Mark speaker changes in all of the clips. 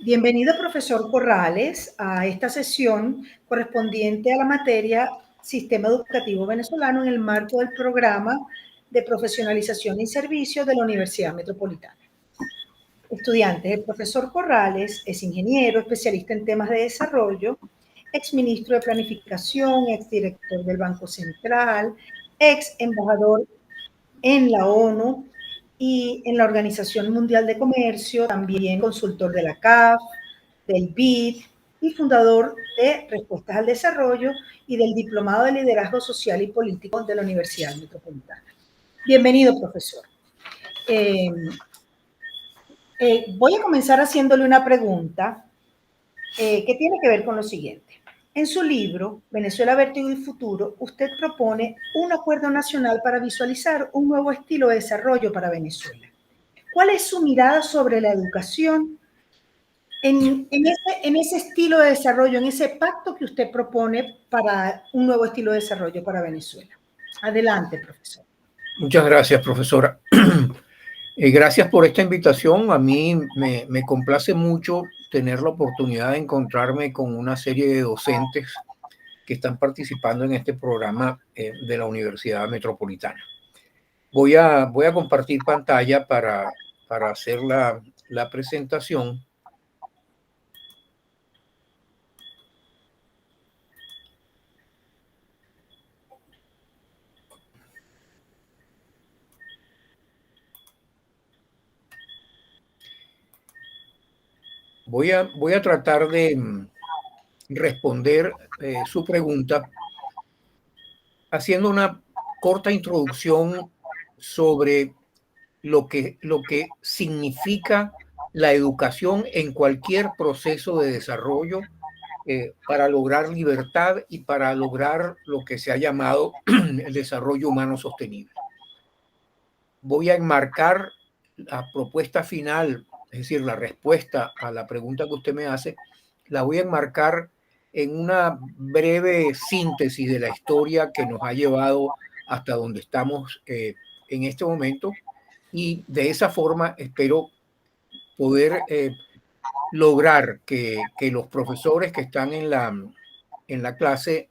Speaker 1: Bienvenido, profesor Corrales, a esta sesión correspondiente a la materia Sistema Educativo Venezolano en el marco del programa de profesionalización y servicios de la Universidad Metropolitana. Estudiantes, el profesor Corrales es ingeniero, especialista en temas de desarrollo, exministro de Planificación, exdirector del Banco Central, ex embajador en la ONU y en la Organización Mundial de Comercio, también consultor de la CAF, del BID y fundador de Respuestas al Desarrollo y del Diplomado de Liderazgo Social y Político de la Universidad Metropolitana. Bienvenido, profesor. Voy a comenzar haciéndole una pregunta que tiene que ver con lo siguiente. En su libro, Venezuela, Vértigo y Futuro, usted propone un acuerdo nacional para visualizar un nuevo estilo de desarrollo para Venezuela. ¿Cuál es su mirada sobre la educación en ese estilo de desarrollo, en ese pacto que usted propone para un nuevo estilo de desarrollo para Venezuela? Adelante, profesor.
Speaker 2: Muchas gracias, profesora. Gracias por esta invitación. A mí me complace mucho tener la oportunidad de encontrarme con una serie de docentes que están participando en este programa de la Universidad Metropolitana. Voy a compartir pantalla para hacer la presentación. Voy a tratar de responder su pregunta haciendo una corta introducción sobre lo que significa la educación en cualquier proceso de desarrollo para lograr libertad y para lograr lo que se ha llamado el desarrollo humano sostenible. Voy a enmarcar la propuesta final, es decir, la respuesta a la pregunta que usted me hace, la voy a enmarcar en una breve síntesis de la historia que nos ha llevado hasta donde estamos en este momento, y de esa forma espero poder lograr que los profesores que están en la clase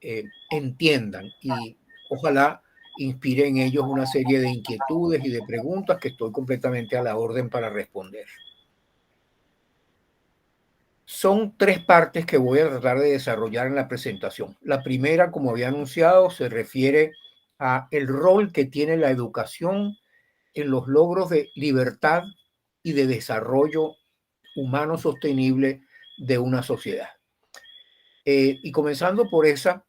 Speaker 2: entiendan y ojalá inspire en ellos una serie de inquietudes y de preguntas que estoy completamente a la orden para responder. Son tres partes que voy a tratar de desarrollar en la presentación. La primera, como había anunciado, se refiere a el rol que tiene la educación en los logros de libertad y de desarrollo humano sostenible de una sociedad. Y comenzando por esa,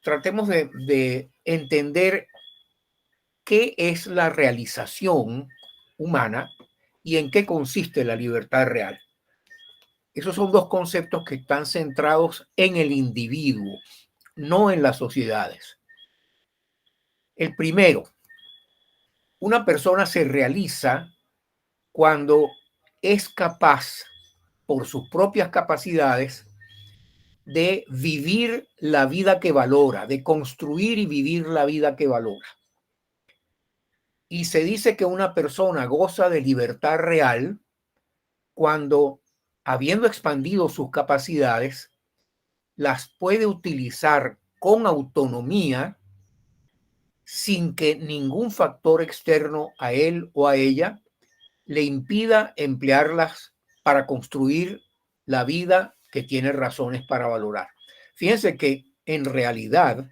Speaker 2: tratemos de entender qué es la realización humana y en qué consiste la libertad real. Esos son dos conceptos que están centrados en el individuo, no en las sociedades. El primero, una persona se realiza cuando es capaz, por sus propias capacidades, de vivir la vida que valora, de construir y vivir la vida que valora. Y se dice que una persona goza de libertad real cuando, habiendo expandido sus capacidades, las puede utilizar con autonomía sin que ningún factor externo a él o a ella le impida emplearlas para construir la vida que tiene razones para valorar. Fíjense que en realidad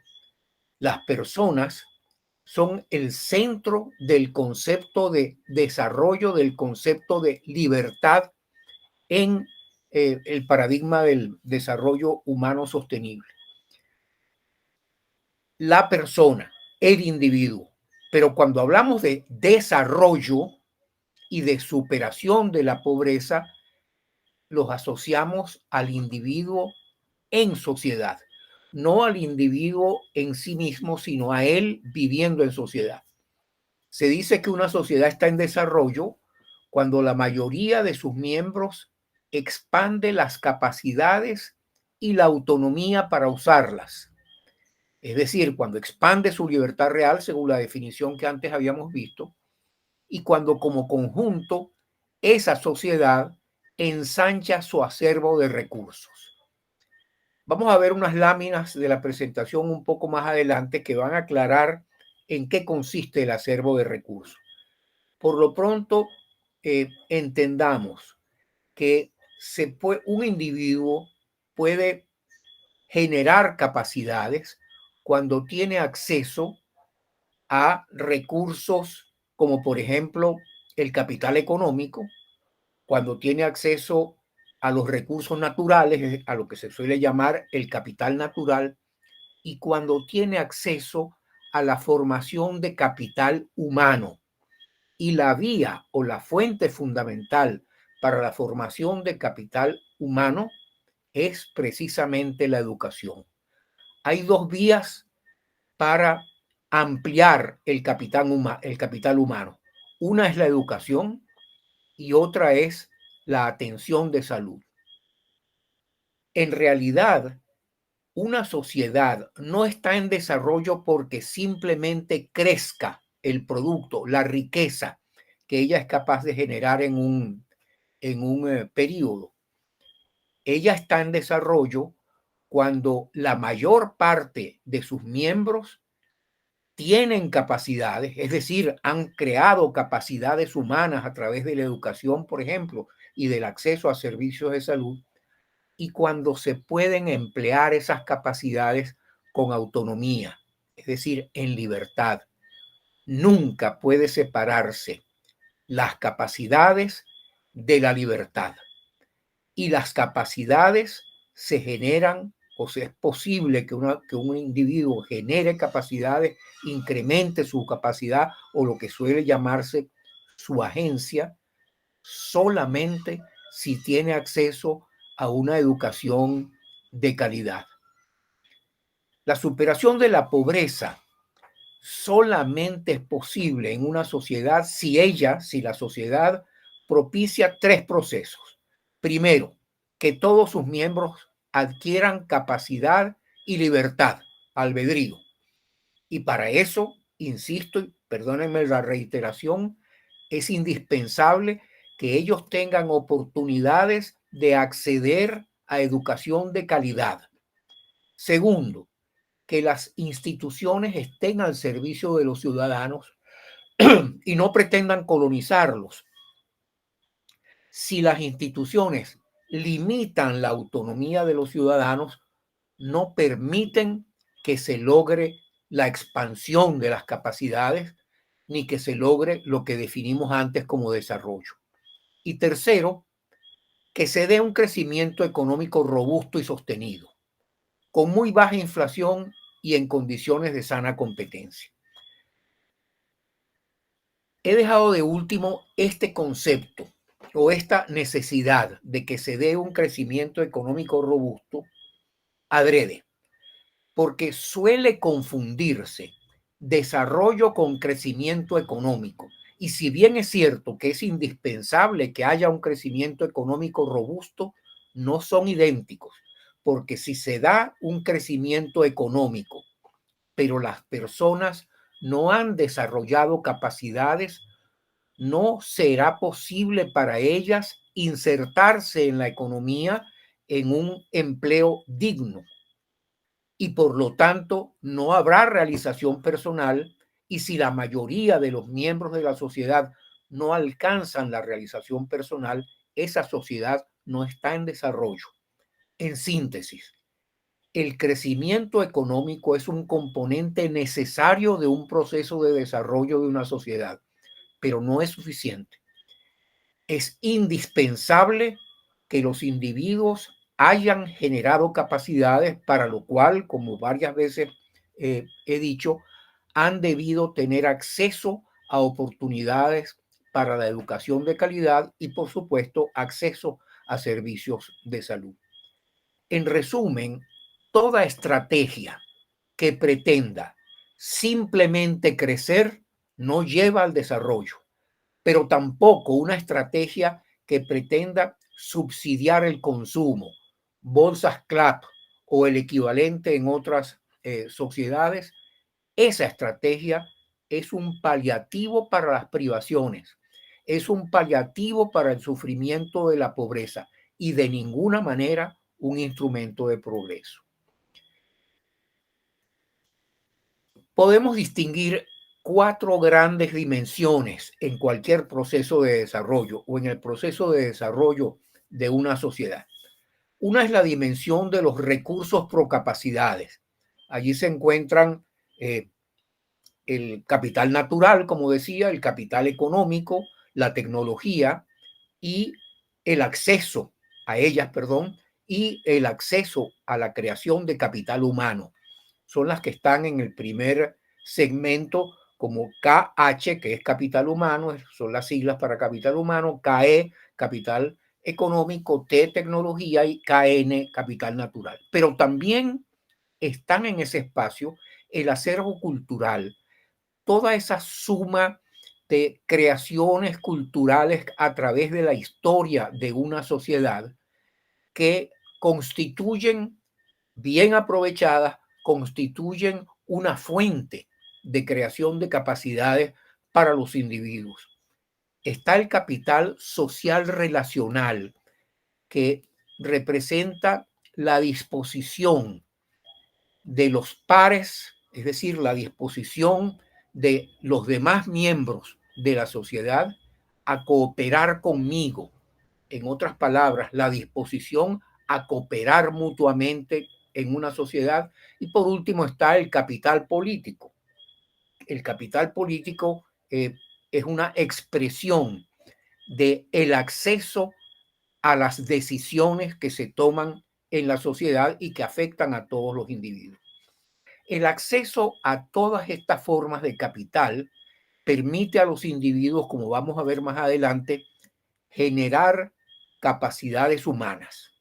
Speaker 2: las personas son el centro del concepto de desarrollo, del concepto de libertad en el paradigma del desarrollo humano sostenible. La persona, el individuo. Pero cuando hablamos de desarrollo y de superación de la pobreza, los asociamos al individuo en sociedad, no al individuo en sí mismo, sino a él viviendo en sociedad. Se dice que una sociedad está en desarrollo cuando la mayoría de sus miembros expande las capacidades y la autonomía para usarlas. Es decir, cuando expande su libertad real, según la definición que antes habíamos visto, y cuando como conjunto esa sociedad ensancha su acervo de recursos. Vamos a ver unas láminas de la presentación un poco más adelante que van a aclarar en qué consiste el acervo de recursos. Por lo pronto, entendamos que un individuo puede generar capacidades cuando tiene acceso a recursos como por ejemplo el capital económico, cuando tiene acceso a los recursos naturales, a lo que se suele llamar el capital natural, y cuando tiene acceso a la formación de capital humano. Y la vía o la fuente fundamental para la formación de capital humano es precisamente la educación. Hay dos vías para ampliar el capital humano. Una es la educación y otra es la atención de salud. En realidad, una sociedad no está en desarrollo porque simplemente crezca el producto, la riqueza que ella es capaz de generar en un periodo. Ella está en desarrollo cuando la mayor parte de sus miembros tienen capacidades, es decir, han creado capacidades humanas a través de la educación, por ejemplo, y del acceso a servicios de salud, y cuando se pueden emplear esas capacidades con autonomía, es decir, en libertad. Nunca puede separarse las capacidades de la libertad. Y las capacidades se generan, o sea, es posible que un individuo genere capacidades, incremente su capacidad o lo que suele llamarse su agencia, solamente si tiene acceso a una educación de calidad. La superación de la pobreza solamente es posible en una sociedad si la sociedad propicia tres procesos. Primero, que todos sus miembros adquieran capacidad y libertad, albedrío. Y para eso, insisto, y perdónenme la reiteración, es indispensable que ellos tengan oportunidades de acceder a educación de calidad. Segundo, que las instituciones estén al servicio de los ciudadanos y no pretendan colonizarlos. Si las instituciones limitan la autonomía de los ciudadanos, no permiten que se logre la expansión de las capacidades ni que se logre lo que definimos antes como desarrollo. Y tercero, que se dé un crecimiento económico robusto y sostenido, con muy baja inflación y en condiciones de sana competencia. He dejado de último este concepto o esta necesidad de que se dé un crecimiento económico robusto adrede, porque suele confundirse desarrollo con crecimiento económico. Y si bien es cierto que es indispensable que haya un crecimiento económico robusto, no son idénticos, porque si se da un crecimiento económico, pero las personas no han desarrollado capacidades, no será posible para ellas insertarse en la economía en un empleo digno. Y por lo tanto no habrá realización personal, y si la mayoría de los miembros de la sociedad no alcanzan la realización personal, esa sociedad no está en desarrollo. En síntesis, el crecimiento económico es un componente necesario de un proceso de desarrollo de una sociedad, pero no es suficiente. Es indispensable que los individuos hayan generado capacidades, para lo cual, como varias veces he dicho, han debido tener acceso a oportunidades para la educación de calidad y, por supuesto, acceso a servicios de salud. En resumen, toda estrategia que pretenda simplemente crecer no lleva al desarrollo, pero tampoco una estrategia que pretenda subsidiar el consumo, bolsas CLAP o el equivalente en otras sociedades. Esa estrategia es un paliativo para las privaciones es un paliativo para el sufrimiento de la pobreza y de ninguna manera un instrumento de progreso. Podemos distinguir 4 grandes dimensiones en cualquier proceso de desarrollo o en el proceso de desarrollo de una sociedad. Una es la dimensión de los recursos pro capacidades. Allí se encuentran el capital natural, como decía, el capital económico, la tecnología y el acceso a ellas, perdón, y el acceso a la creación de capital humano. Son las que están en el primer segmento como KH, que es capital humano, son las siglas para capital humano, KE, capital económico, T, tecnología y KN, capital natural. Pero también están en ese espacio el acervo cultural, toda esa suma de creaciones culturales a través de la historia de una sociedad que constituyen, bien aprovechadas, constituyen una fuente de creación de capacidades para los individuos. Está el capital social relacional, que representa la disposición de los pares, es decir, la disposición de los demás miembros de la sociedad a cooperar conmigo. En otras palabras, la disposición a cooperar mutuamente en una sociedad. Y por último está el capital político. El capital político es una expresión del acceso a las decisiones que se toman en la sociedad y que afectan a todos los individuos. El acceso a todas estas formas de capital permite a los individuos, como vamos a ver más adelante, generar capacidades humanas.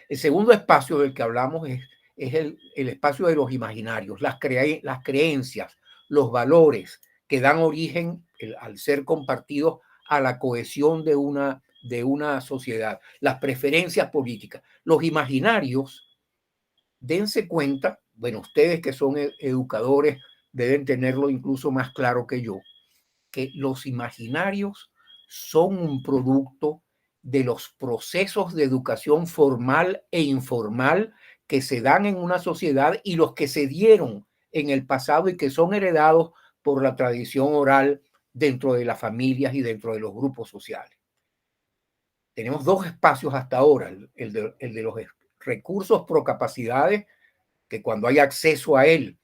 Speaker 2: El segundo espacio del que hablamos es el espacio de los imaginarios, las creencias, los valores que dan origen, al ser compartidos, a la cohesión de una sociedad, las preferencias políticas. Los imaginarios, dense cuenta, bueno, ustedes que son educadores deben tenerlo incluso más claro que yo, que los imaginarios son un producto de los procesos de educación formal e informal que se dan en una sociedad y los que se dieron en el pasado y que son heredados por la tradición oral dentro de las familias y dentro de los grupos sociales. Tenemos 2 espacios hasta ahora, el de los recursos pro capacidades, que cuando hay acceso a él,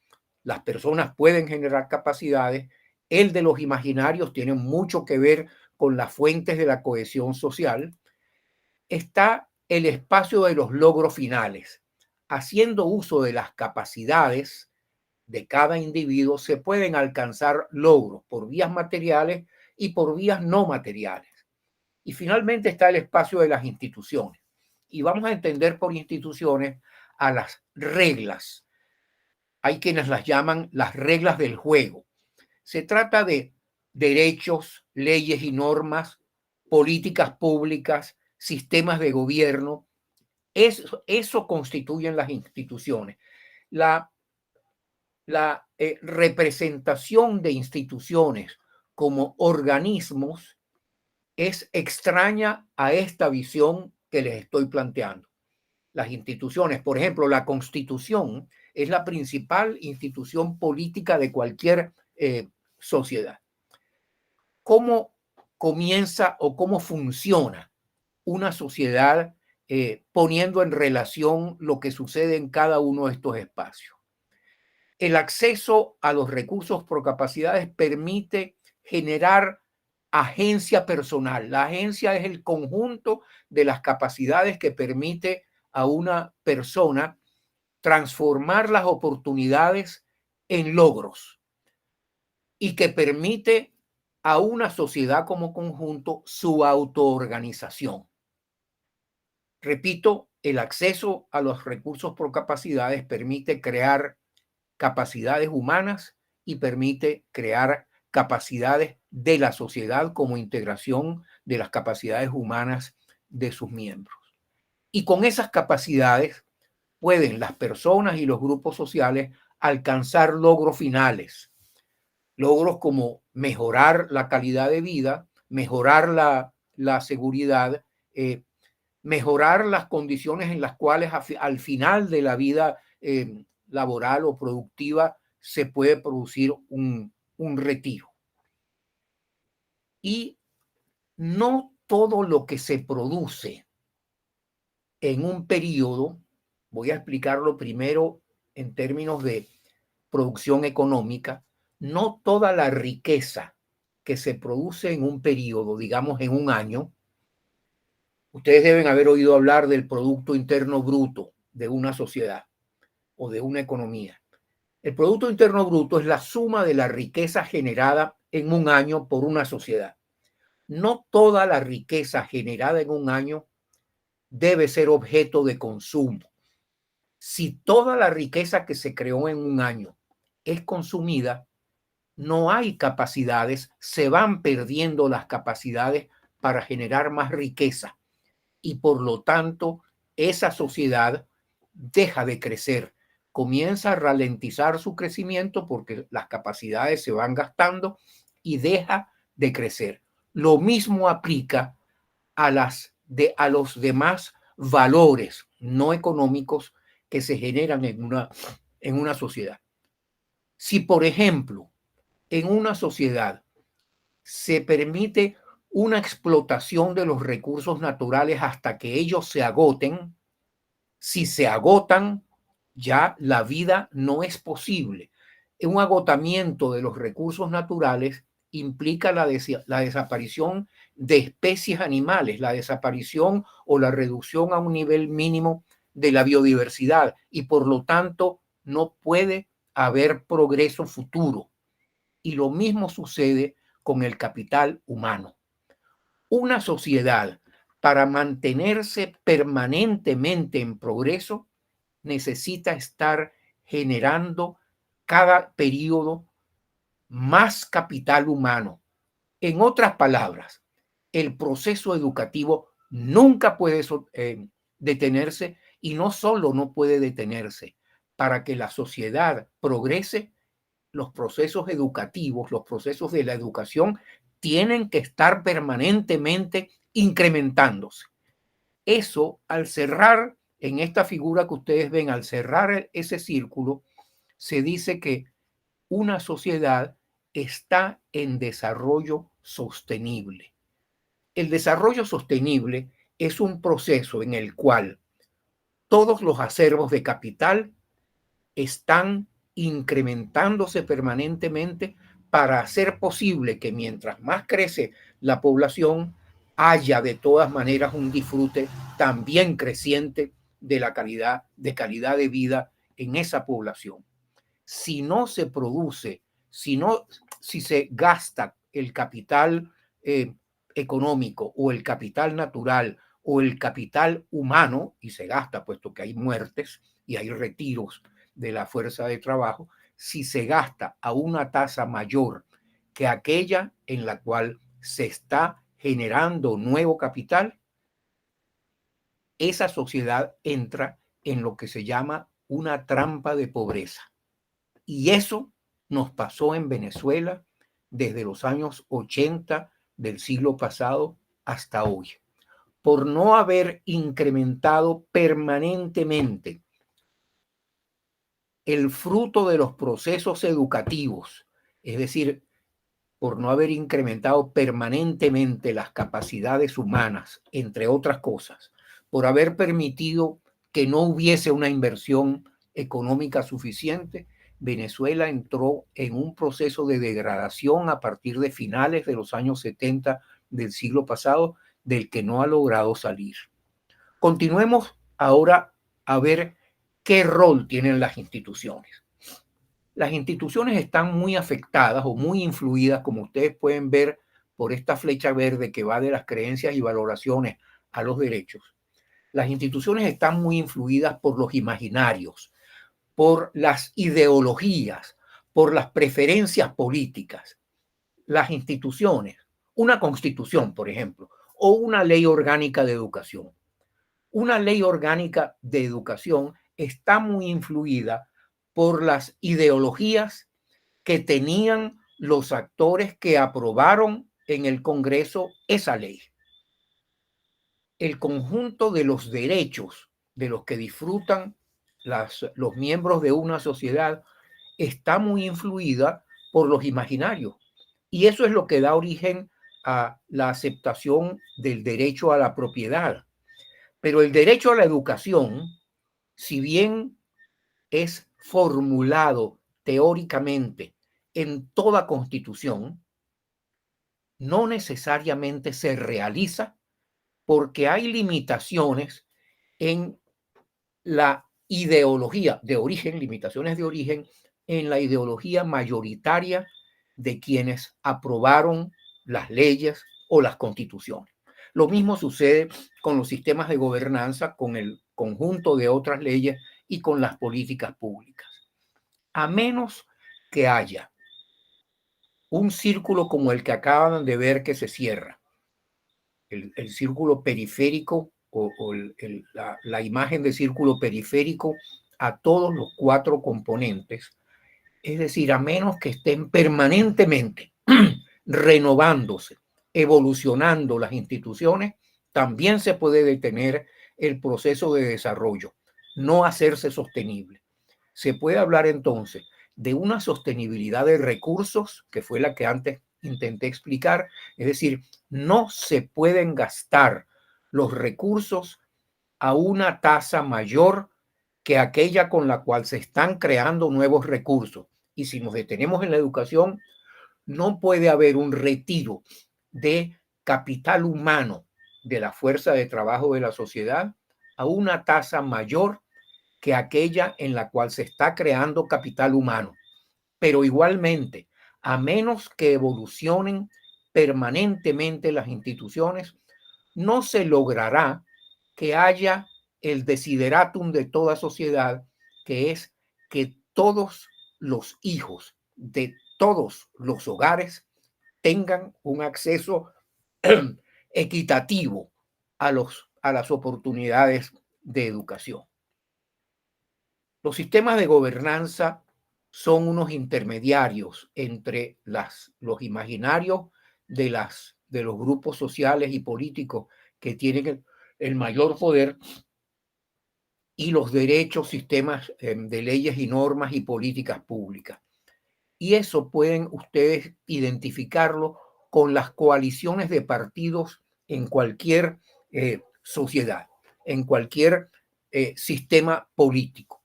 Speaker 2: las personas pueden generar capacidades. El de los imaginarios tiene mucho que ver con las fuentes de la cohesión social. Está el espacio de los logros finales. Haciendo uso de las capacidades de cada individuo, se pueden alcanzar logros por vías materiales y por vías no materiales. Y finalmente está el espacio de las instituciones. Y vamos a entender por instituciones a las reglas. Hay quienes las llaman las reglas del juego. Se trata de derechos, leyes y normas, políticas públicas, sistemas de gobierno. Eso constituyen las instituciones. La representación de instituciones como organismos es extraña a esta visión que les estoy planteando. Las instituciones, por ejemplo, la Constitución es la principal institución política de cualquier sociedad. ¿Cómo comienza o cómo funciona una sociedad poniendo en relación lo que sucede en cada uno de estos espacios? El acceso a los recursos por capacidades permite generar agencia personal. La agencia es el conjunto de las capacidades que permite a una persona transformar las oportunidades en logros y que permite a una sociedad como conjunto su autoorganización. Repito, el acceso a los recursos por capacidades permite crear capacidades humanas y permite crear capacidades de la sociedad como integración de las capacidades humanas de sus miembros. Y con esas capacidades pueden las personas y los grupos sociales alcanzar logros finales. logros como mejorar la calidad de vida, mejorar la seguridad, mejorar las condiciones en las cuales al final de la vida laboral o productiva se puede producir un retiro. Y no todo lo que se produce en un periodo, voy a explicarlo primero en términos de producción económica, no toda la riqueza que se produce en un periodo, digamos en un año, ustedes deben haber oído hablar del Producto Interno Bruto de una sociedad o de una economía. El Producto Interno Bruto es la suma de la riqueza generada en un año por una sociedad. No toda la riqueza generada en un año debe ser objeto de consumo. Si toda la riqueza que se creó en un año es consumida, no hay capacidades, se van perdiendo las capacidades para generar más riqueza y por lo tanto esa sociedad deja de crecer, comienza a ralentizar su crecimiento porque las capacidades se van gastando y deja de crecer. Lo mismo aplica a los demás valores no económicos que se generan en una sociedad. Si, por ejemplo, en una sociedad se permite una explotación de los recursos naturales hasta que ellos se agoten, si se agotan, ya la vida no es posible. Un agotamiento de los recursos naturales implica la desaparición de especies animales, la desaparición o la reducción a un nivel mínimo de la biodiversidad y por lo tanto no puede haber progreso futuro. Y lo mismo sucede con el capital humano. Una sociedad, para mantenerse permanentemente en progreso, necesita estar generando cada periodo más capital humano. En otras palabras, el proceso educativo nunca puede detenerse y no solo no puede detenerse. Para que la sociedad progrese, los procesos educativos, los procesos de la educación tienen que estar permanentemente incrementándose. Eso, al cerrar en esta figura que ustedes ven, al cerrar ese círculo, se dice que una sociedad está en desarrollo sostenible. El desarrollo sostenible es un proceso en el cual todos los acervos de capital están incrementándose permanentemente para hacer posible que mientras más crece la población, haya de todas maneras un disfrute también creciente de la calidad de vida en esa población. Si no se produce, si se gasta el capital económico o el capital natural o el capital humano, y se gasta puesto que hay muertes y hay retiros de la fuerza de trabajo, si se gasta a una tasa mayor que aquella en la cual se está generando nuevo capital, esa sociedad entra en lo que se llama una trampa de pobreza. Y eso nos pasó en Venezuela desde los años 80 del siglo pasado hasta hoy, por no haber incrementado permanentemente el fruto de los procesos educativos, es decir, por no haber incrementado permanentemente las capacidades humanas, entre otras cosas, por haber permitido que no hubiese una inversión económica suficiente, Venezuela entró en un proceso de degradación a partir de finales de los años 70 del siglo pasado, del que no ha logrado salir. Continuemos ahora a ver qué rol tienen las instituciones. Las instituciones están muy afectadas o muy influidas, como ustedes pueden ver por esta flecha verde que va de las creencias y valoraciones a los derechos. Las instituciones están muy influidas por los imaginarios, por las ideologías, por las preferencias políticas. Las instituciones, una constitución, por ejemplo, o una ley orgánica de educación. Una ley orgánica de educación está muy influida por las ideologías que tenían los actores que aprobaron en el Congreso esa ley. El conjunto de los derechos de los que disfrutan los miembros de una sociedad está muy influida por los imaginarios. Y eso es lo que da origen a la aceptación del derecho a la propiedad. Pero el derecho a la educación, si bien es formulado teóricamente en toda constitución, no necesariamente se realiza porque hay limitaciones en la ideología de origen, limitaciones de origen en la ideología mayoritaria de quienes aprobaron las leyes o las constituciones. Lo mismo sucede con los sistemas de gobernanza, con el conjunto de otras leyes y con las políticas públicas. A menos que haya un círculo como el que acaban de ver que se cierra, el círculo periférico o la imagen de círculo periférico a todos los 4 componentes, es decir, a menos que estén permanentemente renovándose, evolucionando las instituciones, también se puede detener el proceso de desarrollo, no hacerse sostenible. Se puede hablar entonces de una sostenibilidad de recursos, que fue la que antes intenté explicar, es decir, no se pueden gastar los recursos a una tasa mayor que aquella con la cual se están creando nuevos recursos. Y si nos detenemos en la educación, no puede haber un retiro de capital humano de la fuerza de trabajo de la sociedad a una tasa mayor que aquella en la cual se está creando capital humano. Pero igualmente, a menos que evolucionen permanentemente las instituciones, no se logrará que haya el desideratum de toda sociedad, que es que todos los hijos de todos los hogares tengan un acceso equitativo a las oportunidades de educación. Los sistemas de gobernanza son unos intermediarios entre los imaginarios de los grupos sociales y políticos que tienen el mayor poder y los derechos, sistemas de leyes y normas y políticas públicas. Y eso pueden ustedes identificarlo con las coaliciones de partidos en cualquier sociedad, en cualquier sistema político.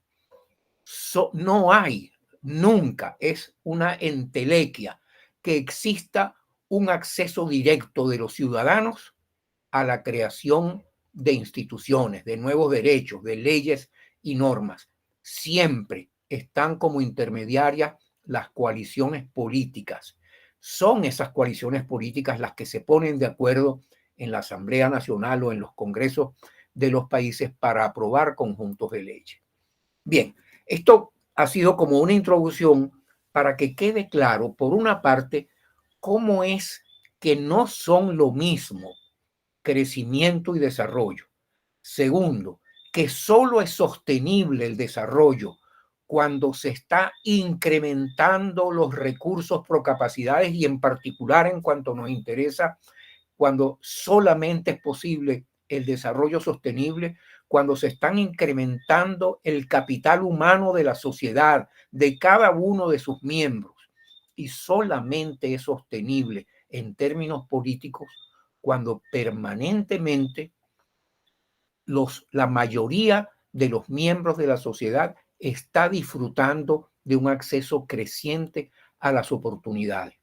Speaker 2: No hay, nunca es una entelequia que exista un acceso directo de los ciudadanos a la creación de instituciones, de nuevos derechos, de leyes y normas. Siempre están como intermediarias las coaliciones políticas. Son esas coaliciones políticas las que se ponen de acuerdo en la Asamblea Nacional o en los congresos de los países para aprobar conjuntos de leyes. Bien, esto ha sido como una introducción para que quede claro, por una parte, cómo es que no son lo mismo crecimiento y desarrollo. Segundo, que solo es sostenible el desarrollo cuando se está incrementando los recursos pro capacidades y en particular en cuanto nos interesa, cuando solamente es posible el desarrollo sostenible, cuando se están incrementando el capital humano de la sociedad, de cada uno de sus miembros, y solamente es sostenible en términos políticos cuando permanentemente la mayoría de los miembros de la sociedad está disfrutando de un acceso creciente a las oportunidades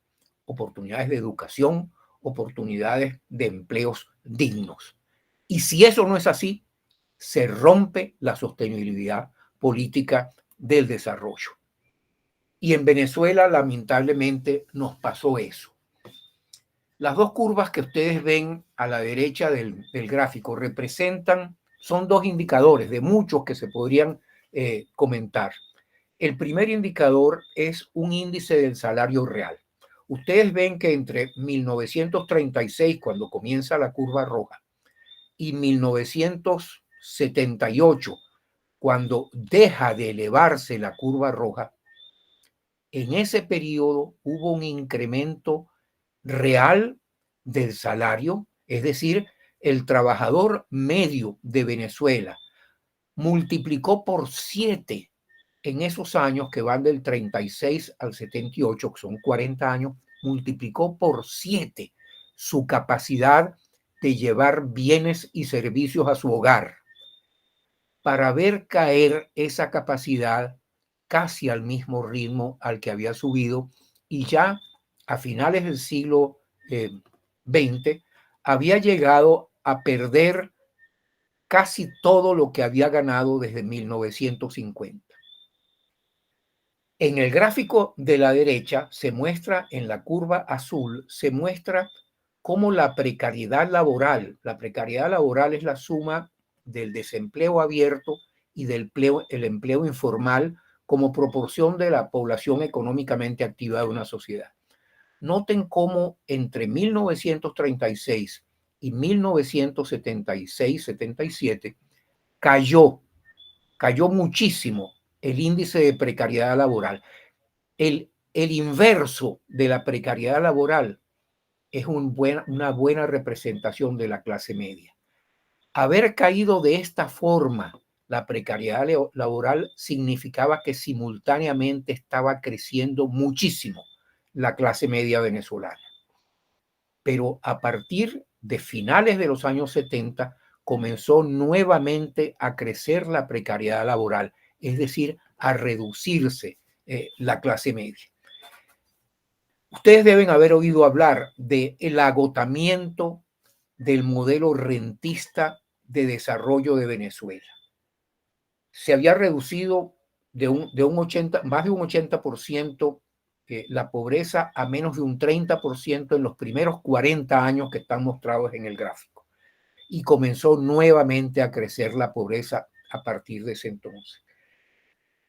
Speaker 2: de educación, oportunidades de empleos dignos. Y si eso no es así, se rompe la sostenibilidad política del desarrollo. Y en Venezuela, lamentablemente, nos pasó eso. Las 2 curvas que ustedes ven a la derecha del gráfico son 2 indicadores de muchos que se podrían comentar. El primer indicador es un índice del salario real. Ustedes ven que entre 1936, cuando comienza la curva roja, y 1978, cuando deja de elevarse la curva roja, en ese periodo hubo un incremento real del salario, es decir, el trabajador medio de Venezuela multiplicó por 7 en esos años que van del 36 al 78, que son 40 años, multiplicó por 7 su capacidad de llevar bienes y servicios a su hogar, para ver caer esa capacidad casi al mismo ritmo al que había subido, y ya a finales del siglo XX había llegado a perder casi todo lo que había ganado desde 1950. En el gráfico de la derecha se muestra, en la curva azul, se muestra cómo la precariedad laboral es la suma del desempleo abierto y del el empleo informal como proporción de la población económicamente activa de una sociedad. Noten cómo entre 1936 y 1976-77 cayó muchísimo el índice de precariedad laboral. El inverso de la precariedad laboral es una buena representación de la clase media. Haber caído de esta forma la precariedad laboral significaba que simultáneamente estaba creciendo muchísimo la clase media venezolana. Pero a partir de finales de los años 70 comenzó nuevamente a crecer la precariedad laboral, es decir, a reducirse la clase media. Ustedes deben haber oído hablar del agotamiento del modelo rentista de desarrollo de Venezuela. Se había reducido más de un 80% la pobreza a menos de un 30% en los primeros 40 años que están mostrados en el gráfico. Y comenzó nuevamente a crecer la pobreza a partir de ese entonces.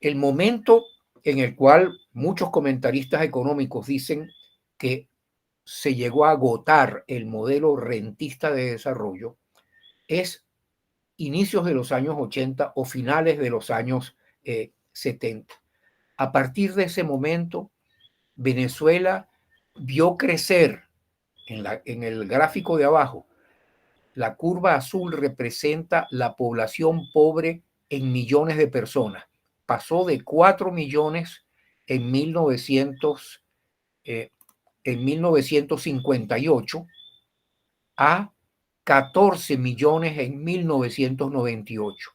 Speaker 2: El momento en el cual muchos comentaristas económicos dicen que se llegó a agotar el modelo rentista de desarrollo es inicios de los años 80 o finales de los años 70. A partir de ese momento, Venezuela vio crecer en el gráfico de abajo. La curva azul representa la población pobre en millones de personas. Pasó de 4 millones en 1958 a 14 millones en 1998.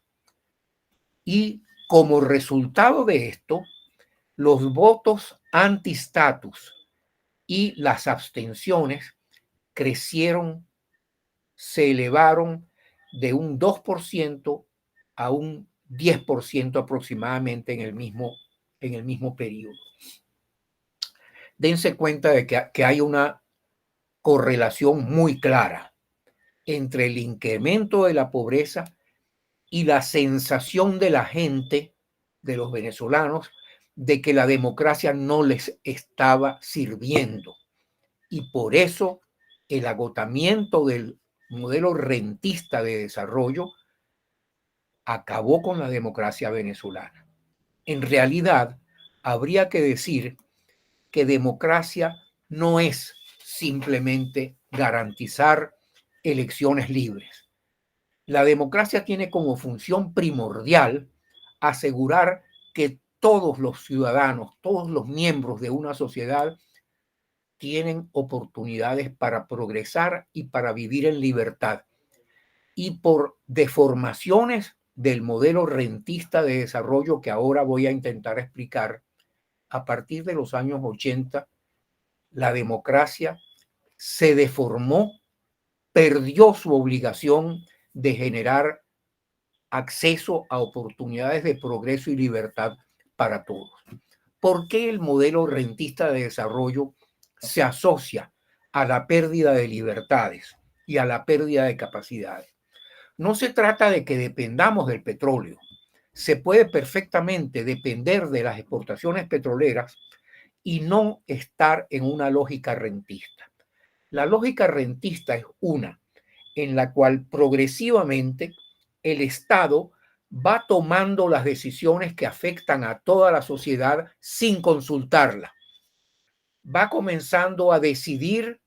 Speaker 2: Y como resultado de esto, los votos anti-status y las abstenciones crecieron, se elevaron de un 2% a un 10% aproximadamente en el mismo periodo. Dense cuenta de que hay una correlación muy clara entre el incremento de la pobreza y la sensación de la gente, de los venezolanos, de que la democracia no les estaba sirviendo. Y por eso el agotamiento del modelo rentista de desarrollo acabó con la democracia venezolana. En realidad, habría que decir que democracia no es simplemente garantizar elecciones libres. La democracia tiene como función primordial asegurar que todos los ciudadanos, todos los miembros de una sociedad tienen oportunidades para progresar y para vivir en libertad. Y por deformaciones del modelo rentista de desarrollo que ahora voy a intentar explicar, a partir de los años 80, la democracia se deformó, perdió su obligación de generar acceso a oportunidades de progreso y libertad para todos. ¿Por qué el modelo rentista de desarrollo se asocia a la pérdida de libertades y a la pérdida de capacidades? No se trata de que dependamos del petróleo. Se puede perfectamente depender de las exportaciones petroleras y no estar en una lógica rentista. La lógica rentista es una en la cual progresivamente el Estado va tomando las decisiones que afectan a toda la sociedad sin consultarla. Va comenzando a decidir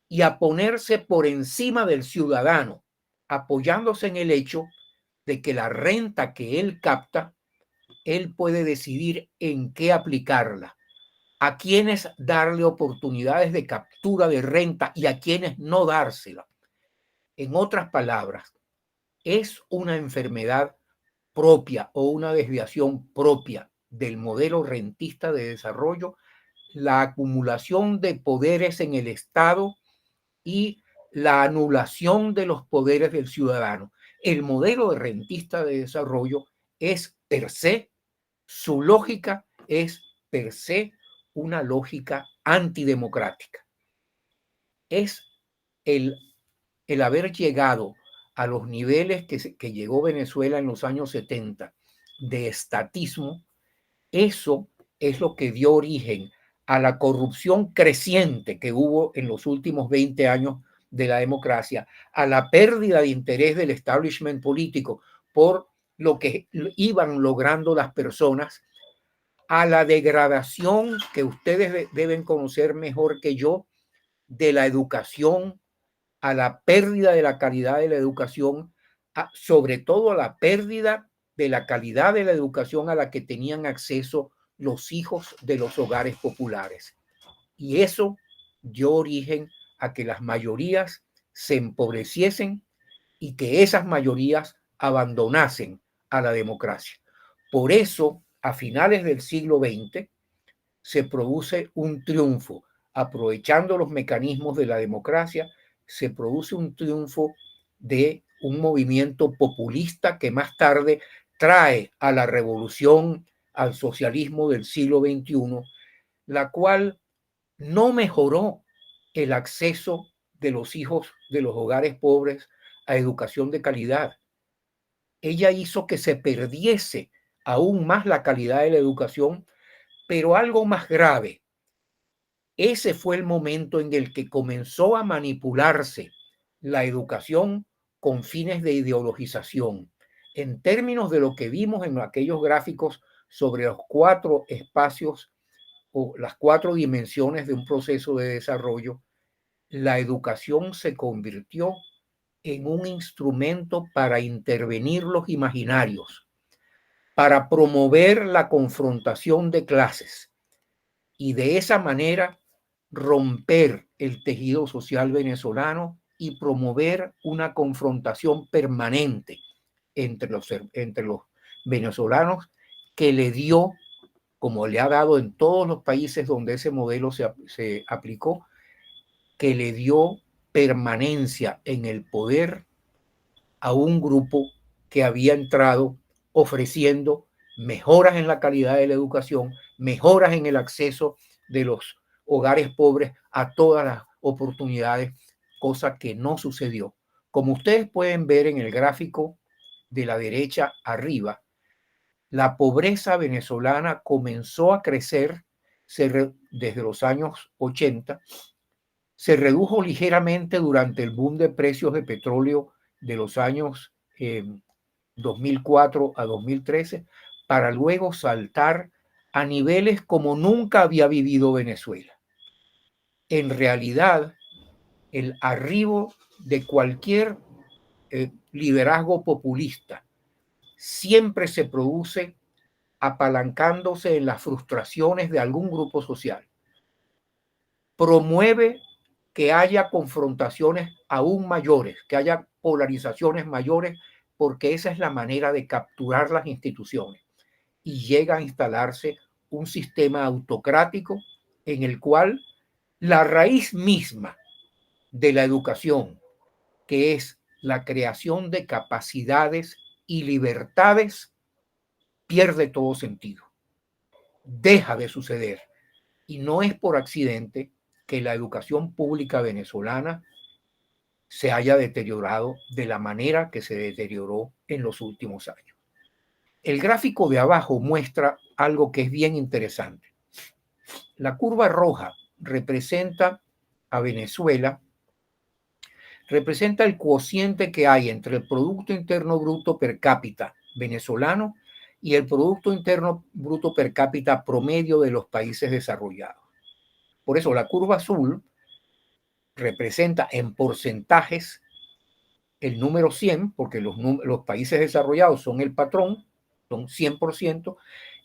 Speaker 2: y a ponerse por encima del ciudadano, apoyándose en el hecho de que la renta que él capta, él puede decidir en qué aplicarla, a quiénes darle oportunidades de captura de renta y a quiénes no dársela. En otras palabras, es una enfermedad propia o una desviación propia del modelo rentista de desarrollo, la acumulación de poderes en el Estado y la anulación de los poderes del ciudadano. El modelo de rentista de desarrollo es per se, su lógica es per se una lógica antidemocrática. Es el haber llegado a los niveles que llegó Venezuela en los años 70 de estatismo. Eso es lo que dio origen a la corrupción creciente que hubo en los últimos 20 años de la democracia, a la pérdida de interés del establishment político por lo que iban logrando las personas, a la degradación que ustedes deben conocer mejor que yo de la educación, a la pérdida de la calidad de la educación, sobre todo a la pérdida de la calidad de la educación a la que tenían acceso los hijos de los hogares populares. Y eso dio origen a que las mayorías se empobreciesen y que esas mayorías abandonasen a la democracia. Por eso, a finales del siglo XX, se produce un triunfo, aprovechando los mecanismos de la democracia, se produce un triunfo de un movimiento populista que más tarde trae a la revolución, al socialismo del siglo XXI, la cual no mejoró el acceso de los hijos de los hogares pobres a educación de calidad. Ella hizo que se perdiese aún más la calidad de la educación, pero algo más grave. Ese fue el momento en el que comenzó a manipularse la educación con fines de ideologización. En términos de lo que vimos en aquellos gráficos sobre los 4 espacios o las 4 dimensiones de un proceso de desarrollo, la educación se convirtió en un instrumento para intervenir los imaginarios, para promover la confrontación de clases y de esa manera romper el tejido social venezolano y promover una confrontación permanente entre los venezolanos que le dio, como le ha dado en todos los países donde ese modelo se aplicó, que le dio permanencia en el poder a un grupo que había entrado ofreciendo mejoras en la calidad de la educación, mejoras en el acceso de los hogares pobres a todas las oportunidades, cosa que no sucedió. Como ustedes pueden ver en el gráfico de la derecha arriba, la pobreza venezolana comenzó a crecer desde los años 80, se redujo ligeramente durante el boom de precios de petróleo de los años 2004 a 2013, para luego saltar a niveles como nunca había vivido Venezuela. En realidad, el arribo de cualquier liderazgo populista siempre se produce apalancándose en las frustraciones de algún grupo social. Promueve que haya confrontaciones aún mayores, que haya polarizaciones mayores, porque esa es la manera de capturar las instituciones. Y llega a instalarse un sistema autocrático en el cual la raíz misma de la educación, que es la creación de capacidades y libertades, pierde todo sentido. Deja de suceder. Y no es por accidente que la educación pública venezolana se haya deteriorado de la manera que se deterioró en los últimos años. El gráfico de abajo muestra algo que es bien interesante. La curva roja representa a Venezuela, representa el cociente que hay entre el Producto Interno Bruto per cápita venezolano y el Producto Interno Bruto per cápita promedio de los países desarrollados. Por eso la curva azul representa en porcentajes el número 100, porque los países desarrollados son el patrón, son 100%,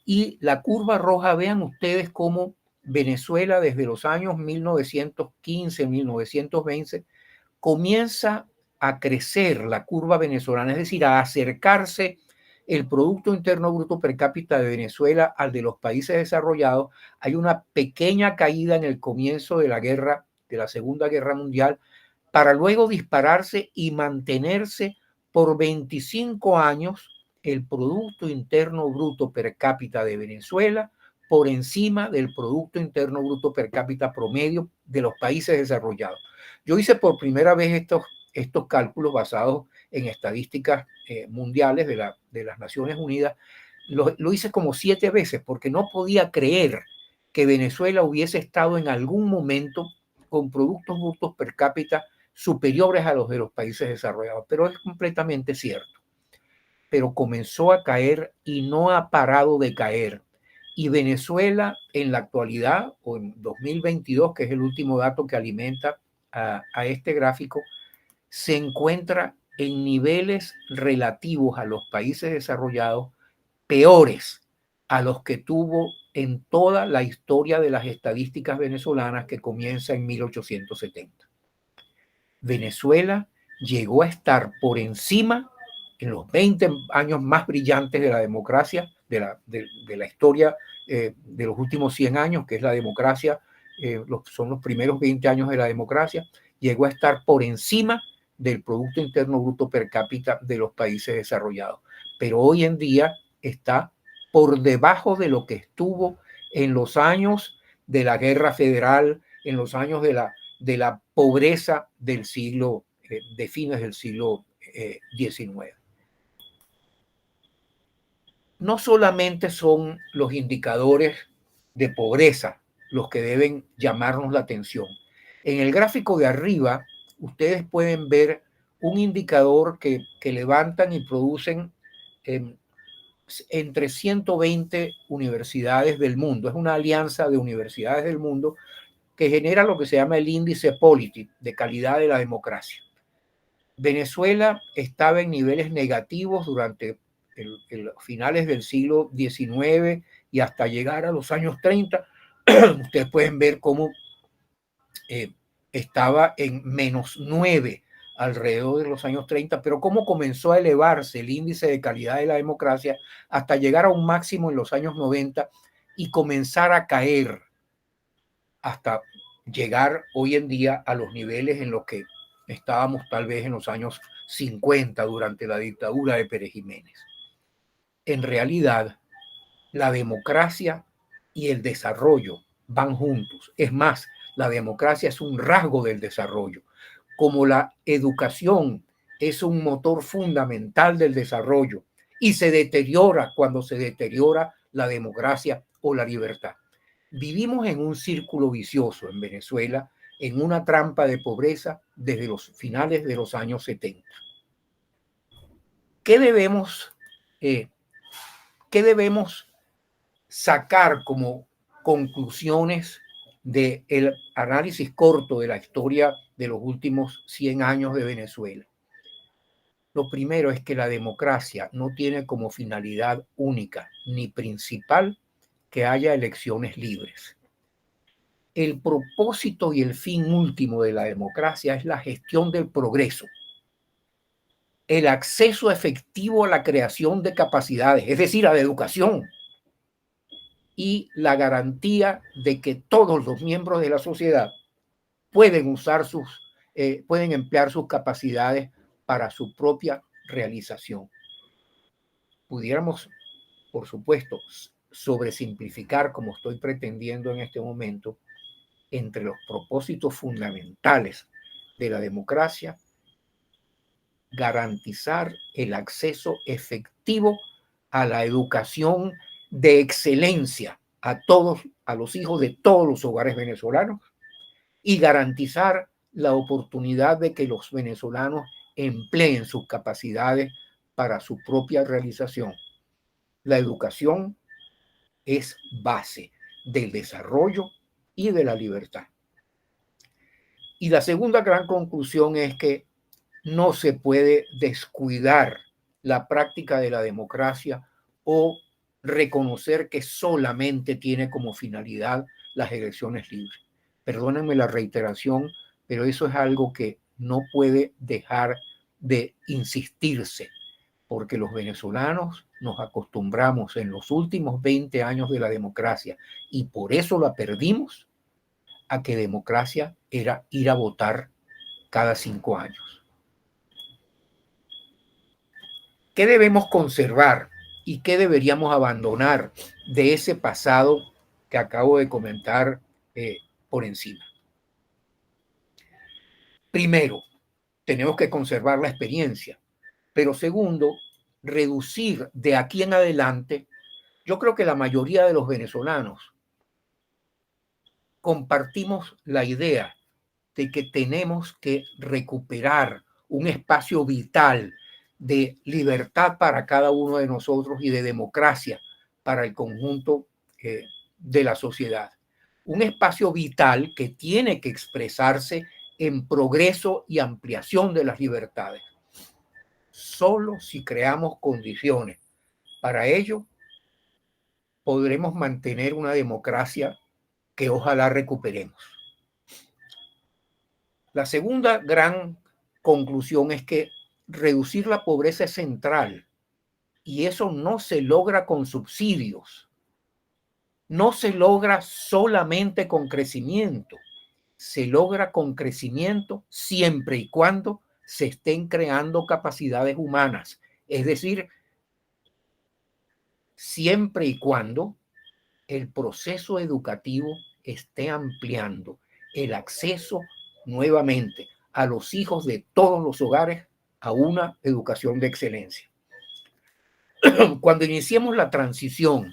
Speaker 2: y la curva roja, vean ustedes cómo Venezuela desde los años 1915, 1920, comienza a crecer la curva venezolana, es decir, a acercarse el Producto Interno Bruto per cápita de Venezuela al de los países desarrollados. Hay una pequeña caída en el comienzo de la Segunda Guerra Mundial, para luego dispararse y mantenerse por 25 años el Producto Interno Bruto per cápita de Venezuela por encima del Producto Interno Bruto per cápita promedio de los países desarrollados. Yo hice por primera vez estos cálculos basados en estadísticas mundiales de las Naciones Unidas. Lo hice como 7 veces porque no podía creer que Venezuela hubiese estado en algún momento con productos brutos per cápita superiores a los de los países desarrollados, pero es completamente cierto. Pero comenzó a caer y no ha parado de caer. Y Venezuela en la actualidad, o en 2022, que es el último dato que alimenta a este gráfico, se encuentra en niveles relativos a los países desarrollados peores a los que tuvo en toda la historia de las estadísticas venezolanas, que comienza en 1870. Venezuela llegó a estar por encima, en los 20 años más brillantes de la democracia, de la historia de los últimos 100 años, que es la democracia, son los primeros 20 años de la democracia, llegó a estar por encima del Producto Interno Bruto per cápita de los países desarrollados. Pero hoy en día está por debajo de lo que estuvo en los años de la Guerra Federal, en los años de la pobreza del siglo, de fines del siglo XIX. No solamente son los indicadores de pobreza los que deben llamarnos la atención. En el gráfico de arriba, ustedes pueden ver un indicador que levantan y producen entre 120 universidades del mundo. Es una alianza de universidades del mundo que genera lo que se llama el índice Polity de calidad de la democracia. Venezuela estaba en niveles negativos durante finales del siglo XIX y hasta llegar a los años 30. Ustedes pueden ver cómo estaba en -9 alrededor de los años 30, pero cómo comenzó a elevarse el índice de calidad de la democracia hasta llegar a un máximo en los años 90 y comenzar a caer hasta llegar hoy en día a los niveles en los que estábamos tal vez en los años 50 durante la dictadura de Pérez Jiménez. En realidad, la democracia y el desarrollo van juntos. Es más, la democracia es un rasgo del desarrollo. Como la educación es un motor fundamental del desarrollo y se deteriora cuando se deteriora la democracia o la libertad. Vivimos en un círculo vicioso en Venezuela, en una trampa de pobreza desde los finales de los años 70. ¿Qué debemos sacar como conclusiones del análisis corto de la historia de los últimos 100 años de Venezuela? Lo primero es que la democracia no tiene como finalidad única ni principal que haya elecciones libres. El propósito y el fin último de la democracia es la gestión del progreso, el acceso efectivo a la creación de capacidades, es decir, a la educación, y la garantía de que todos los miembros de la sociedad pueden pueden emplear sus capacidades para su propia realización. Pudiéramos, por supuesto, sobresimplificar, como estoy pretendiendo en este momento, entre los propósitos fundamentales de la democracia, garantizar el acceso efectivo a la educación de excelencia a los hijos de todos los hogares venezolanos y garantizar la oportunidad de que los venezolanos empleen sus capacidades para su propia realización. La educación es base del desarrollo y de la libertad. Y la segunda gran conclusión es que no se puede descuidar la práctica de la democracia o reconocer que solamente tiene como finalidad las elecciones libres. Perdónenme la reiteración, pero eso es algo que no puede dejar de insistirse, porque los venezolanos nos acostumbramos en los últimos 20 años de la democracia, y por eso la perdimos, a que democracia era ir a votar cada 5 años. ¿Qué debemos conservar y qué deberíamos abandonar de ese pasado que acabo de comentar por encima? Primero, tenemos que conservar la experiencia, pero segundo, reducir de aquí en adelante. Yo creo que la mayoría de los venezolanos compartimos la idea de que tenemos que recuperar un espacio vital de libertad para cada uno de nosotros y de democracia para el conjunto de la sociedad. Un espacio vital que tiene que expresarse en progreso y ampliación de las libertades. Solo si creamos condiciones para ello, podremos mantener una democracia que ojalá recuperemos. La segunda gran conclusión es que reducir la pobreza es central, y eso no se logra con subsidios, no se logra solamente con crecimiento, se logra con crecimiento siempre y cuando se estén creando capacidades humanas, es decir, siempre y cuando el proceso educativo esté ampliando el acceso nuevamente a los hijos de todos los hogares a una educación de excelencia. Cuando iniciemos la transición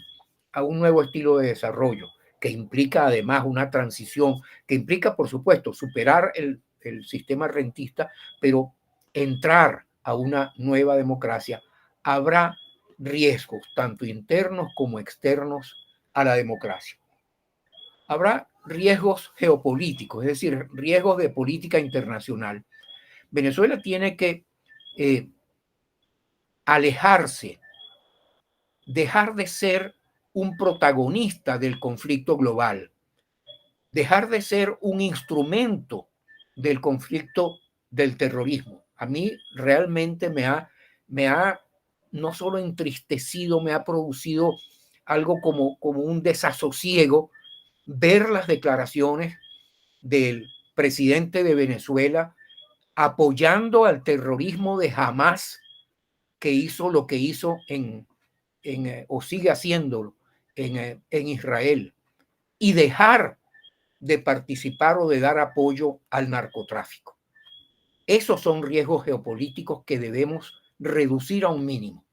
Speaker 2: a un nuevo estilo de desarrollo, que implica además una transición, que implica, por supuesto, superar el sistema rentista, pero entrar a una nueva democracia, habrá riesgos, tanto internos como externos, a la democracia. Habrá riesgos geopolíticos, es decir, riesgos de política internacional. Venezuela tiene que alejarse, dejar de ser un protagonista del conflicto global, dejar de ser un instrumento del conflicto del terrorismo. A mí realmente me ha no solo entristecido, me ha producido algo como un desasosiego ver las declaraciones del presidente de Venezuela apoyando al terrorismo de Hamás, que hizo lo que hizo o sigue haciéndolo en Israel, y dejar de participar o de dar apoyo al narcotráfico. Esos son riesgos geopolíticos que debemos reducir a un mínimo.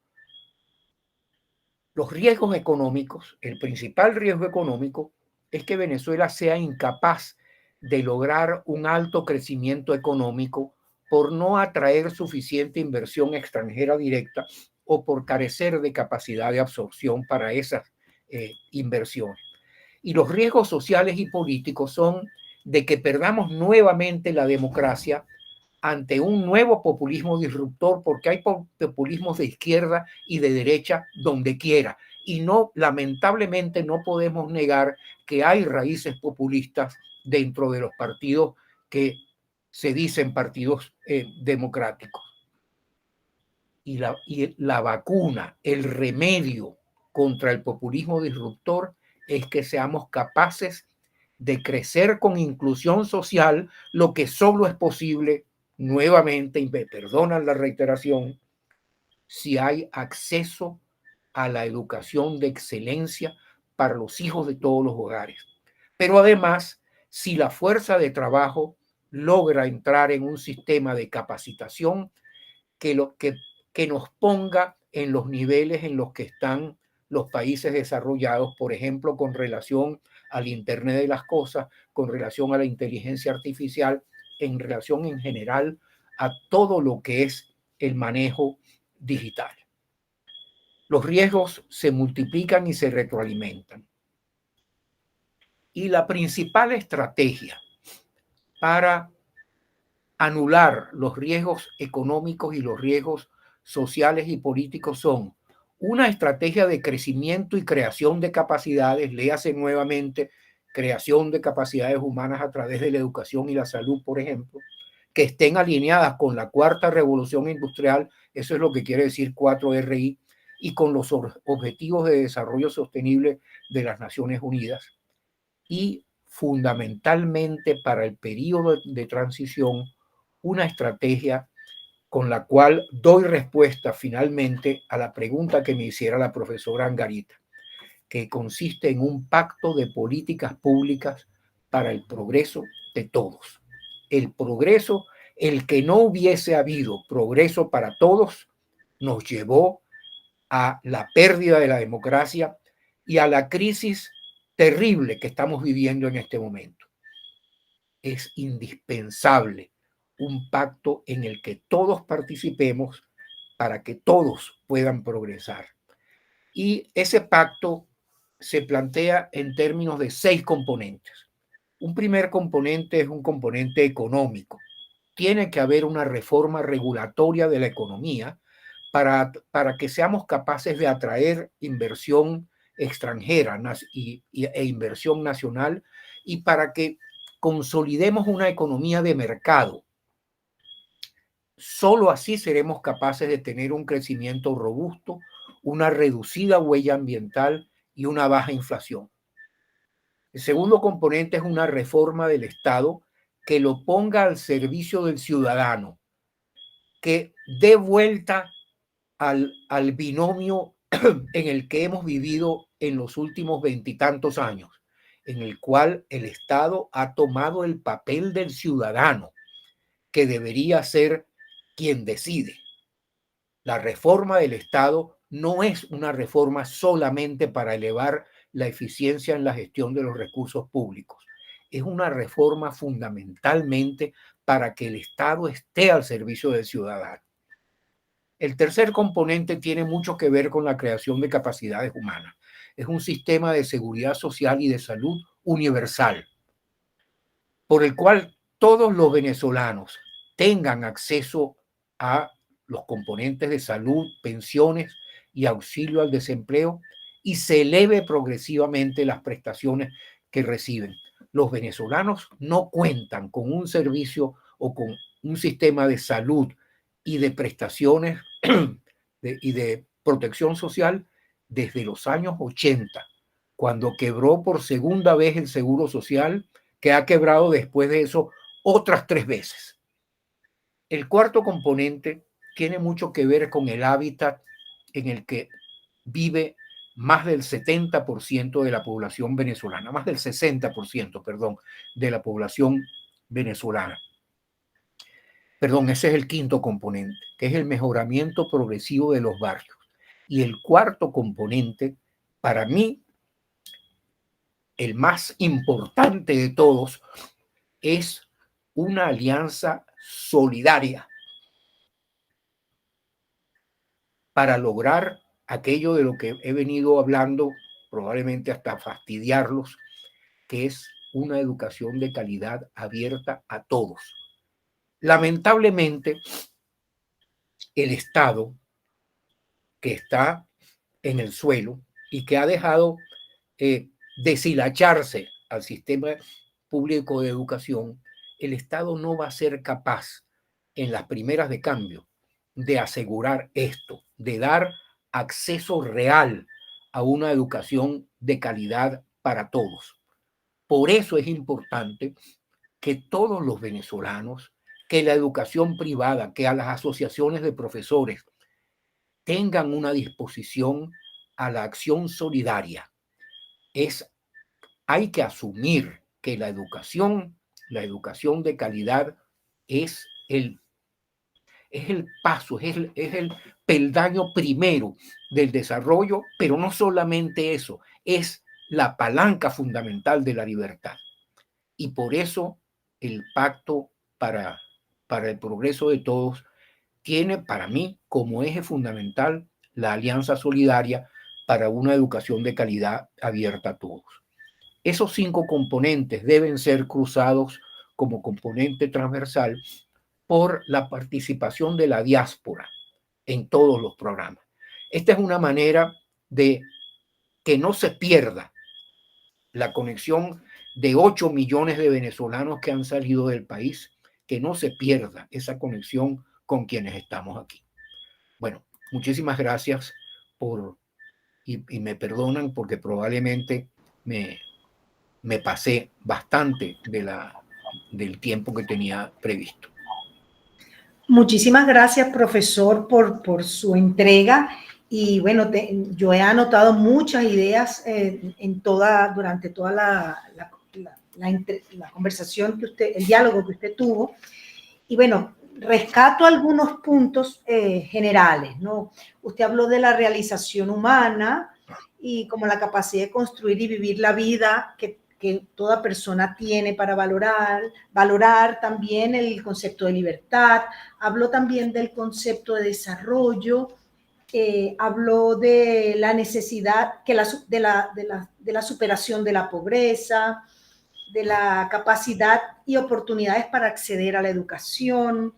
Speaker 2: Los riesgos económicos, el principal riesgo económico es que Venezuela sea incapaz de lograr un alto crecimiento económico por no atraer suficiente inversión extranjera directa o por carecer de capacidad de absorción para esas inversiones. Y los riesgos sociales y políticos son de que perdamos nuevamente la democracia ante un nuevo populismo disruptor, porque hay populismos de izquierda y de derecha donde quiera. Y no, lamentablemente no podemos negar que hay raíces populistas dentro de los partidos que se dicen partidos democráticos. Y la vacuna, el remedio contra el populismo disruptor es que seamos capaces de crecer con inclusión social, lo que solo es posible, nuevamente, y me perdonan la reiteración, si hay acceso a la educación de excelencia para los hijos de todos los hogares. Pero además, si la fuerza de trabajo logra entrar en un sistema de capacitación que nos ponga en los niveles en los que están los países desarrollados, por ejemplo, con relación al Internet de las cosas, con relación a la inteligencia artificial, en relación en general a todo lo que es el manejo digital. Los riesgos se multiplican y se retroalimentan. Y la principal estrategia para anular los riesgos económicos y los riesgos sociales y políticos son una estrategia de crecimiento y creación de capacidades, léase nuevamente, creación de capacidades humanas a través de la educación y la salud, por ejemplo, que estén alineadas con la cuarta revolución industrial, eso es lo que quiere decir 4RI, y con los objetivos de desarrollo sostenible de las Naciones Unidas. Y fundamentalmente para el periodo de transición, una estrategia con la cual doy respuesta finalmente a la pregunta que me hiciera la profesora Angarita, que consiste en un pacto de políticas públicas para el progreso de todos. El progreso, el que no hubiese habido progreso para todos, nos llevó a la pérdida de la democracia y a la crisis terrible que estamos viviendo en este momento. Es indispensable un pacto en el que todos participemos para que todos puedan progresar. Y ese pacto se plantea en términos de 6 componentes. Un primer componente es un componente económico. Tiene que haber una reforma regulatoria de la economía para que seamos capaces de atraer inversión extranjera e inversión nacional y para que consolidemos una economía de mercado. Solo así seremos capaces de tener un crecimiento robusto, una reducida huella ambiental y una baja inflación. El segundo componente es una reforma del Estado que lo ponga al servicio del ciudadano, que dé vuelta al binomio en el que hemos vivido en los últimos 20 y tantos años, en el cual el Estado ha tomado el papel del ciudadano, que debería ser quien decide. La reforma del Estado no es una reforma solamente para elevar la eficiencia en la gestión de los recursos públicos. Es una reforma fundamentalmente para que el Estado esté al servicio del ciudadano. El tercer componente tiene mucho que ver con la creación de capacidades humanas. Es un sistema de seguridad social y de salud universal, por el cual todos los venezolanos tengan acceso a los componentes de salud, pensiones y auxilio al desempleo y se eleve progresivamente las prestaciones que reciben. Los venezolanos no cuentan con un servicio o con un sistema de salud y de prestaciones y de protección social desde los años 80, cuando quebró por segunda vez el Seguro Social, que ha quebrado después de eso otras 3 veces. El cuarto componente tiene mucho que ver con el hábitat en el que vive más del 70% de la población venezolana, más del 60%, perdón, de la población venezolana. Perdón, ese es el quinto componente, que es el mejoramiento progresivo de los barrios. Y el cuarto componente, para mí, el más importante de todos, es una alianza solidaria para lograr aquello de lo que he venido hablando, probablemente hasta fastidiarlos, que es una educación de calidad abierta a todos. Lamentablemente, el Estado, que está en el suelo y que ha dejado deshilacharse al sistema público de educación, el Estado no va a ser capaz en las primeras de cambio de asegurar esto, de dar acceso real a una educación de calidad para todos. Por eso es importante que todos los venezolanos, que la educación privada, que a las asociaciones de profesores tengan una disposición a la acción solidaria. Hay que asumir que la educación de calidad es el paso, es el peldaño primero del desarrollo, pero no solamente eso, es la palanca fundamental de la libertad. Y por eso el pacto para el progreso de todos tiene para mí como eje fundamental la Alianza Solidaria para una educación de calidad abierta a todos. Esos 5 componentes deben ser cruzados como componente transversal por la participación de la diáspora en todos los programas. Esta es una manera de que no se pierda la conexión de 8 millones de venezolanos que han salido del país, que no se pierda esa conexión con quienes estamos aquí. Bueno, muchísimas gracias y me perdonan porque probablemente me pasé bastante del tiempo que tenía previsto.
Speaker 1: Muchísimas gracias, profesor, por su entrega. Y bueno, yo he anotado muchas ideas durante toda la conversación que usted, el diálogo que usted tuvo. Y bueno, rescato algunos puntos generales, ¿no? Usted habló de la realización humana y como la capacidad de construir y vivir la vida que toda persona tiene para valorar también el concepto de libertad, habló también del concepto de desarrollo, habló de la necesidad de la superación de la pobreza, de la capacidad y oportunidades para acceder a la educación.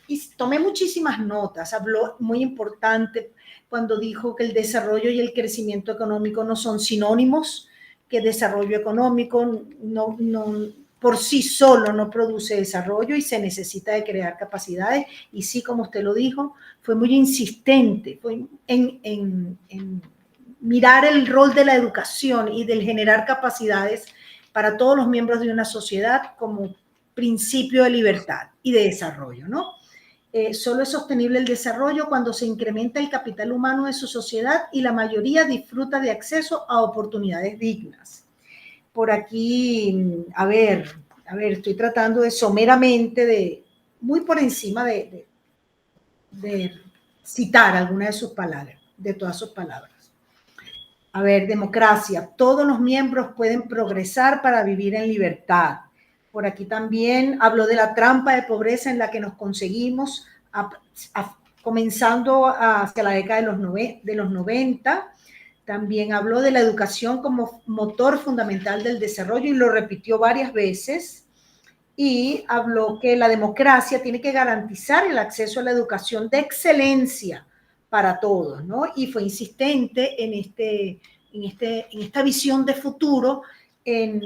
Speaker 1: Y tomé muchísimas notas, habló muy importante cuando dijo que el desarrollo y el crecimiento económico no son sinónimos, que desarrollo económico por sí solo no produce desarrollo y se necesita de crear capacidades. Y sí, como usted lo dijo, fue muy insistente en mirar el rol de la educación y del generar capacidades para todos los miembros de una sociedad como principio de libertad y de desarrollo, ¿no? Solo es sostenible el desarrollo cuando se incrementa el capital humano de su sociedad y la mayoría disfruta de acceso a oportunidades dignas. Por aquí, a ver, estoy tratando de someramente, muy por encima de citar alguna de sus palabras, de todas sus palabras. A ver, democracia. Todos los miembros pueden progresar para vivir en libertad. Por aquí también habló de la trampa de pobreza en la que nos conseguimos comenzando hacia la década de los 90. También habló de la educación como motor fundamental del desarrollo y lo repitió varias veces. Y habló que la democracia tiene que garantizar el acceso a la educación de excelencia para todos, ¿no? Y fue insistente en esta visión de futuro, en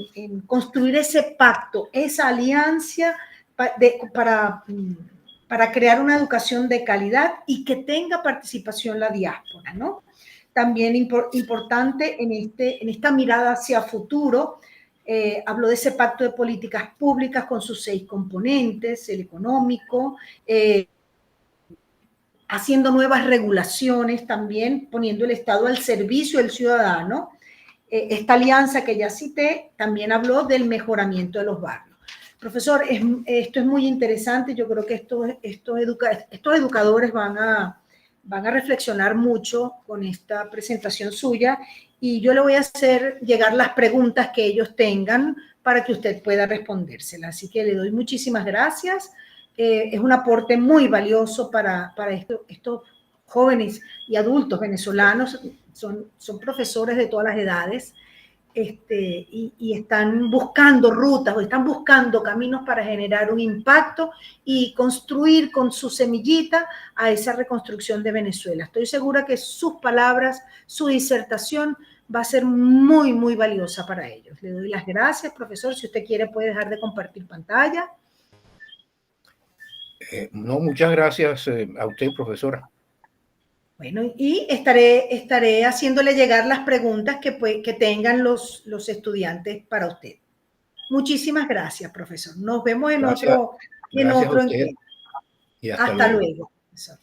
Speaker 1: construir ese pacto, esa alianza para crear una educación de calidad y que tenga participación la diáspora, ¿no? También importante en esta mirada hacia futuro, habló de ese pacto de políticas públicas con sus 6 componentes, el económico, haciendo nuevas regulaciones también, poniendo el Estado al servicio del ciudadano. Esta alianza que ya cité también habló del mejoramiento de los barrios. Profesor, esto es muy interesante. Yo creo que estos educadores van a reflexionar mucho con esta presentación suya y yo le voy a hacer llegar las preguntas que ellos tengan para que usted pueda respondérselas. Así que le doy muchísimas gracias. Es un aporte muy valioso para estos jóvenes y adultos venezolanos. Son profesores de todas las edades y están buscando rutas o están buscando caminos para generar un impacto y construir con su semillita a esa reconstrucción de Venezuela. Estoy segura que sus palabras, su disertación va a ser muy, muy valiosa para ellos. Le doy las gracias, profesor. Si usted quiere, puede dejar de compartir pantalla.
Speaker 2: No, muchas gracias a usted, profesora.
Speaker 1: Bueno, y estaré haciéndole llegar las preguntas que tengan los estudiantes para usted. Muchísimas gracias, profesor. Nos vemos en otro encuentro.
Speaker 2: Y hasta
Speaker 1: luego, profesor.